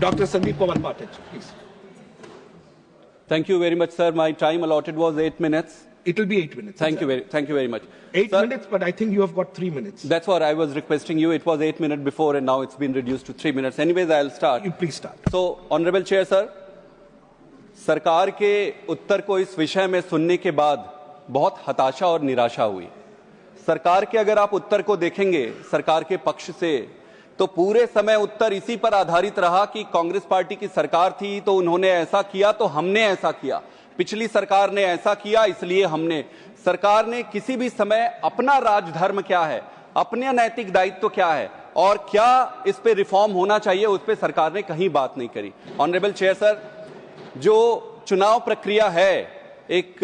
Dr. Sandeep Kumar Patil, please. Thank you very much, sir. My time allotted was 8 minutes. It will be 8 minutes. Thank you very much. 8 sir, minutes, but I think you have got 3 minutes. That's what I was requesting you. It was 8 minutes before, and now it's been reduced to 3 minutes. Anyways, I'll start. You please start. So, Honorable Chair, sir, सरकार के उत्तर को इस विषय में सुनने के बाद बहुत हताशा और निराशा हुई। सरकार के अगर आप उत्तर को देखेंगे सरकार के पक्ष से, तो पूरे समय उत्तर इसी पर आधारित रहा कि कांग्रेस पार्टी की सरकार थी तो उन्होंने ऐसा किया तो हमने ऐसा किया, पिछली सरकार ने ऐसा किया इसलिए हमने। सरकार ने किसी भी समय अपना राजधर्म क्या है, अपने नैतिक दायित्व क्या है और क्या इस पे रिफॉर्म होना चाहिए, उस पे सरकार ने कहीं बात नहीं करी। ऑनरेबल चेयर सर, जो चुनाव प्रक्रिया है, एक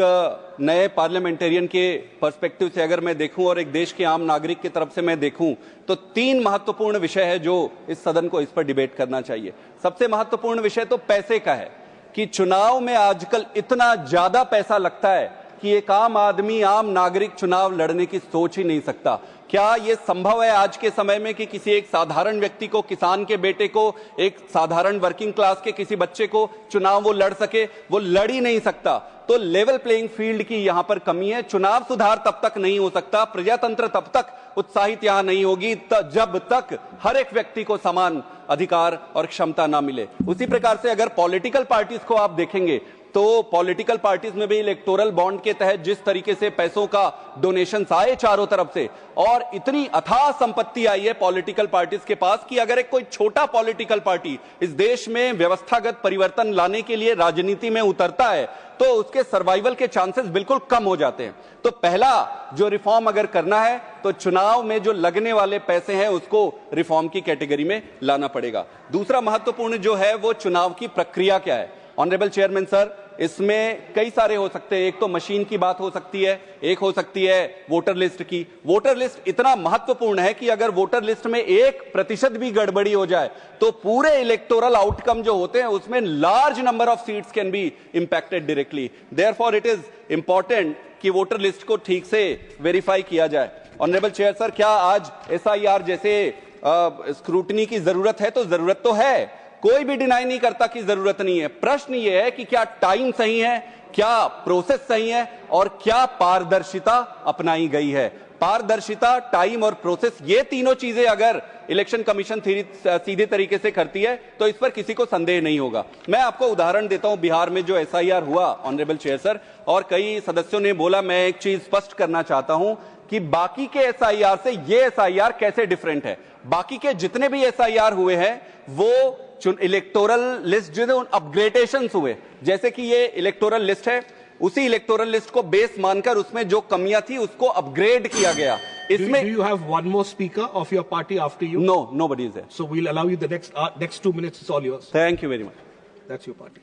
नए पार्लियामेंटेरियन के पर्सपेक्टिव से अगर मैं देखूं और एक देश के आम नागरिक की तरफ से मैं देखूं, तो 3 महत्वपूर्ण विषय है जो इस सदन को इस पर डिबेट करना चाहिए। सबसे महत्वपूर्ण विषय तो पैसे का है कि चुनाव में आजकल इतना ज्यादा पैसा लगता है कि एक आम आदमी, आम नागरिक चुनाव लड़ने की सोच ही नहीं सकता। क्या यह संभव है आज के समय में कि किसी एक साधारण व्यक्ति को, किसान के बेटे को, एक साधारण वर्किंग क्लास के किसी बच्चे को चुनाव वो लड़ सके? वो लड़ ही नहीं सकता। तो लेवल प्लेइंग फील्ड की यहां पर कमी है। चुनाव सुधार तब तक नहीं हो सकता, प्रजातंत्र तब तक उत्साहित यहां नहीं होगी जब तक हर एक व्यक्ति को समान अधिकार और क्षमता ना मिले। उसी प्रकार से अगर पॉलिटिकल पार्टीज को आप देखेंगे तो पॉलिटिकल पार्टीज में भी इलेक्टोरल बॉन्ड के तहत जिस तरीके से पैसों का डोनेशन आए चारों तरफ से, और इतनी अथाह संपत्ति आई है पॉलिटिकल पार्टीज के पास कि अगर एक कोई छोटा पॉलिटिकल पार्टी इस देश में व्यवस्थागत परिवर्तन लाने के लिए राजनीति में उतरता है तो उसके सर्वाइवल के चांसेस बिल्कुल कम हो जाते हैं। तो पहला जो रिफॉर्म अगर करना है तो चुनाव में जो लगने वाले पैसे हैं उसको रिफॉर्म की कैटेगरी में लाना पड़ेगा। दूसरा महत्वपूर्ण जो है वो चुनाव की प्रक्रिया क्या है। ऑनरेबल चेयरमैन सर, इसमें कई सारे हो सकते हैं। एक तो मशीन की बात हो सकती है, एक हो सकती है वोटर लिस्ट की। वोटर लिस्ट इतना महत्वपूर्ण है कि अगर वोटर लिस्ट में 1% भी गड़बड़ी हो जाए तो पूरे इलेक्टोरल आउटकम जो होते हैं उसमें large number of seats can be impacted directly. Therefore it is important कि वोटर लिस्ट को ठीक से वेरीफाई किया जाए। ऑनरेबल चेयर सर, क्या आज SIR जैसे स्क्रूटनी की जरूरत है? तो जरूरत तो है, कोई भी डिनाई नहीं करता कि जरूरत नहीं है। प्रश्न यह है कि क्या टाइम सही है, क्या प्रोसेस सही है और क्या पारदर्शिता अपनाई गई है। पारदर्शिता, टाइम और प्रोसेस, ये तीनों चीजें अगर इलेक्शन कमीशन सीधे तरीके से करती है तो इस पर किसी को संदेह नहीं होगा। मैं आपको उदाहरण देता हूं, बिहार में जो SIR हुआ ऑनरेबल चेयर सर, और कई सदस्यों ने बोला, मैं एक चीज स्पष्ट करना चाहता हूं कि बाकी के SIR से ये SIR कैसे डिफरेंट है। बाकी के जितने भी SIR हुए हैं वो इलेक्टोरल लिस्ट जो है अपग्रेडेशंस हुए, जैसे कि ये इलेक्टोरल लिस्ट है, उसी इलेक्टोरल लिस्ट को बेस मानकर उसमें जो कमियां थी उसको अपग्रेड किया गया। इसमें Do you have one more speaker of your party after you? No, nobody is there. So we'll allow you the next 2 minutes. It's all yours. Thank you very much. That's your party.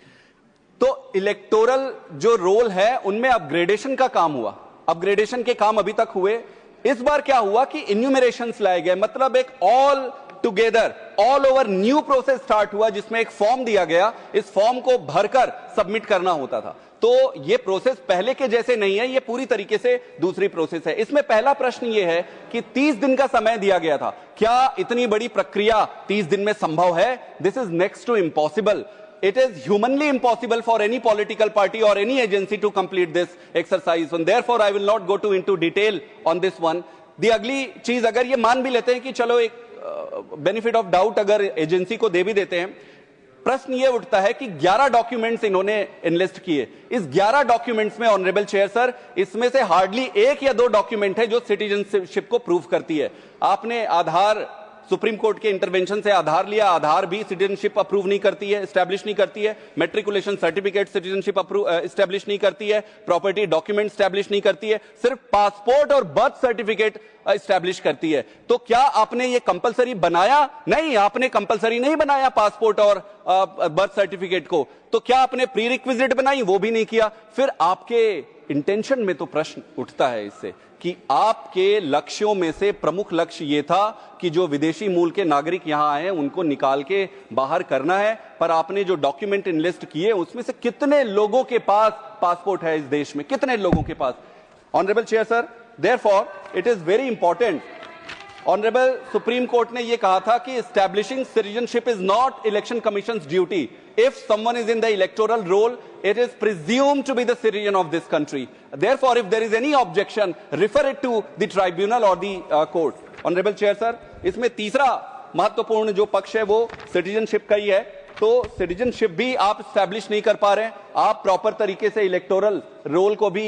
तो electoral जो role है उनमें upgradation का काम हुआ, upgradation के काम अभी तक हुए। इस बार क्या हुआ कि इन्यूमरेशंस लाए गए, मतलब एक all together, all over new process start हुआ जिसमें एक फॉर्म दिया गया, इस फॉर्म को भरकर सबमिट करना होता था। तो ये प्रोसेस पहले के जैसे नहीं है, ये पूरी तरीके से दूसरी प्रोसेस है। इसमें पहला प्रश्न ये है कि 30 दिन का समय दिया गया था, क्या इतनी बड़ी प्रक्रिया 30 दिन में संभव है? This is next to impossible. It is humanly impossible for any political party or any agency to complete this exercise, and therefore I will not go into detail on this one. The अगली चीज, अगर ये मान भी लेते हैं कि चलो एक बेनिफिट ऑफ डाउट अगर एजेंसी को दे भी देते हैं, प्रश्न ये उठता है कि 11 डॉक्यूमेंट्स इन्होंने इनलिस्ट किए। इस 11 डॉक्यूमेंट्स में ऑनरेबल चेयर सर, इसमें से हार्डली 1 या 2 डॉक्यूमेंट है जो सिटीजनशिप को प्रूव करती है। आपने आधार, सुप्रीम कोर्ट के इंटरवेंशन से आधार लिया, आधार भी सिटीजनशिप अप्रूव नहीं करती है, एस्टैब्लिश नहीं करती है। मैट्रिकुलेशन सर्टिफिकेट सिटीजनशिप एस्टैब्लिश नहीं करती है, प्रॉपर्टी डॉक्यूमेंट एस्टैब्लिश नहीं करती है, सिर्फ पासपोर्ट और बर्थ सर्टिफिकेट एस्टैब्लिश करती है। तो क्या आपने ये कंपलसरी बनाया? नहीं, आपने कंपलसरी नहीं बनाया पासपोर्ट और बर्थ सर्टिफिकेट को। तो क्या आपने प्री रिक्विजिट बनाई? वो भी नहीं किया। फिर आपके इंटेंशन में तो प्रश्न उठता है इससे कि आपके लक्ष्यों में से प्रमुख लक्ष्य ये था कि जो विदेशी मूल के नागरिक यहां आए हैं उनको निकाल के बाहर करना है, पर आपने जो डॉक्यूमेंट इनलिस्ट किए उसमें से कितने लोगों के पास पासपोर्ट है इस देश में, कितने लोगों के पास? Honourable chair sir, therefore it is very important honourable Supreme Court ने यह कहा था कि establishing citizenship is not election commission's duty. If someone is in the electoral roll, it is presumed to be the citizen of this country. Therefore, if there is any objection, refer it to the tribunal or the court. Honorable Chair sir, इसमें तीसरा महत्वपूर्ण जो पक्ष है वो citizenship का ही है. तो सिटीजनशिप भी आप स्टैब्लिश नहीं कर पा रहे हैं, आप प्रॉपर तरीके से इलेक्टोरल रोल को भी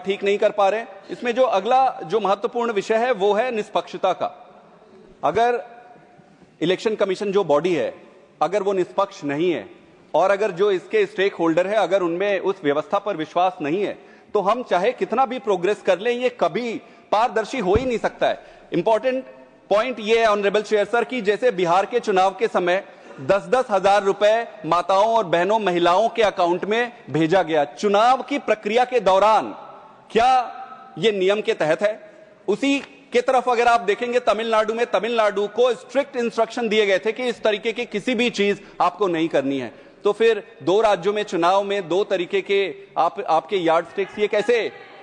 ठीक नहीं कर पा रहे हैं. इसमें जो अगला जो महत्वपूर्ण विषय है वो है निष्पक्षता का. अगर इलेक्शन कमीशन जो बॉडी है, अगर वो निष्पक्ष नहीं है और अगर जो इसके स्टेक होल्डर है अगर उनमें उस व्यवस्था पर विश्वास नहीं है, तो हम चाहे कितना भी प्रोग्रेस कर लें, ये कभी पारदर्शी हो ही नहीं सकता है. इंपॉर्टेंट पॉइंट ये है ऑनरेबल चेयर सर कि जैसे बिहार के चुनाव के समय 10-10 हजार रुपए माताओं और बहनों महिलाओं के अकाउंट में भेजा गया चुनाव की प्रक्रिया के दौरान, क्या यह नियम के तहत है? उसी की तरफ अगर आप देखेंगे तमिलनाडु में, तमिलनाडु को स्ट्रिक्ट इंस्ट्रक्शन दिए गए थे कि इस तरीके की किसी भी चीज आपको नहीं करनी है. तो फिर दो राज्यों में चुनाव में दो तरीके के आपके यार्ड स्टिक्स, ये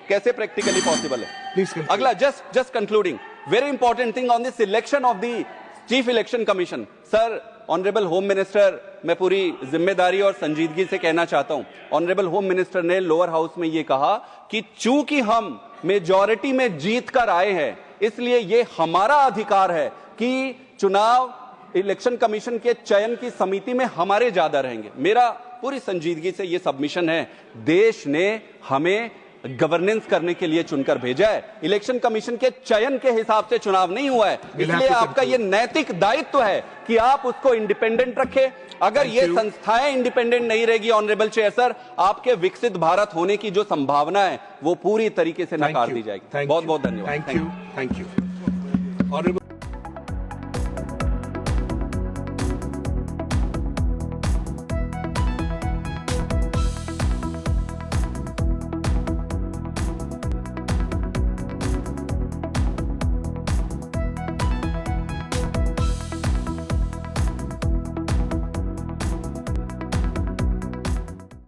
कैसे प्रैक्टिकली पॉसिबल है? अगला just concluding, very important thing on this election of the chief election commission. Sir, honourable home minister, मैं पूरी जिम्मेदारी और संजीदगी से कहना चाहता हूं, ऑनरेबल होम मिनिस्टर ने लोअर हाउस में यह कहा कि चूंकि हम मेजॉरिटी में जीत कर आए हैं, इसलिए यह हमारा अधिकार है कि चुनाव इलेक्शन कमीशन के चयन की समिति में हमारे ज्यादा रहेंगे. मेरा पूरी संजीदगी से यह सबमिशन है, देश ने हमें गवर्नेंस करने के लिए चुनकर भेजा है, इलेक्शन कमीशन के चयन के हिसाब से चुनाव नहीं हुआ है. इसलिए आपका यह नैतिक दायित्व है कि आप उसको इंडिपेंडेंट रखें. अगर ये संस्थाएं इंडिपेंडेंट नहीं रहेगी ऑनरेबल चेयर सर, आपके विकसित भारत होने की जो संभावना है वो पूरी तरीके से नकार दी जाएगी. बहुत बहुत धन्यवाद. Thank you.